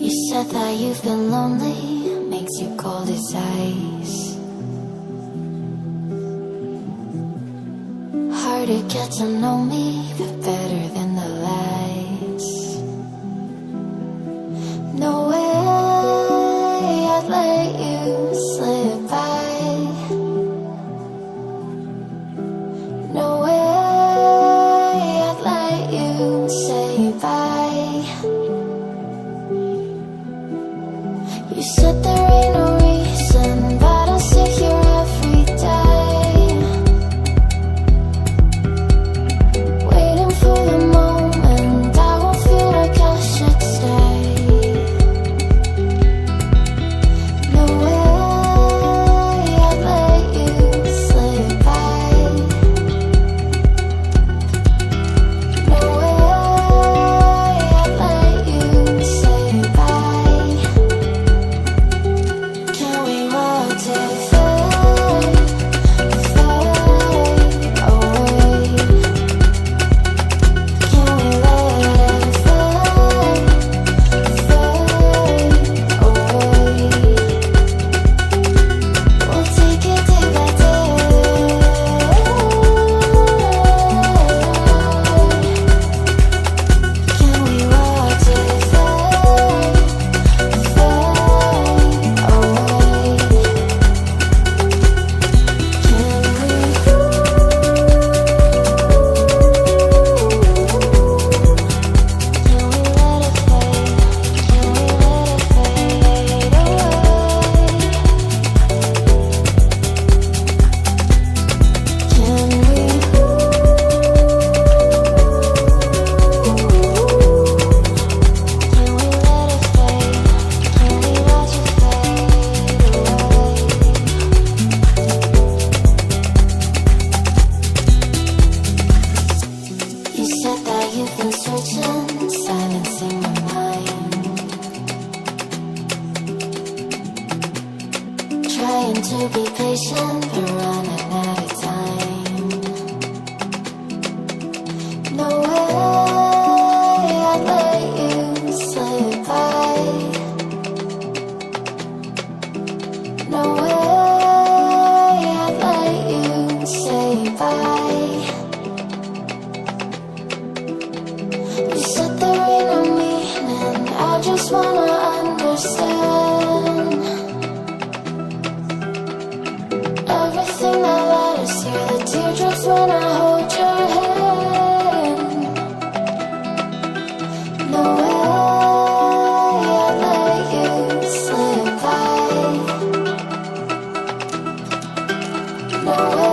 You said that you've been lonely, makes you cold as ice. Hard to get to know me, but better than the lies. No way I'd let you slip by. No way I'd let you say bye. You said there ain't no reason, but I'll sit here every day, waiting for the moment I won't feel like I should stay. No way I'd let you slip by. No way I'd let you say bye. Can we watch it fade, fade away? Can we let it fade, fade away? We'll take it day by day. Can we watch it fade, fade away? You said that you've been searching, silencing my mind, trying to be patient, but running out of time. No way I'd let you slip by. No way I'd let you say bye. You said there ain't no meaning, I just wanna understand everything that led us here, the teardrops when I hold your hand. No way I'd let you slip by. No way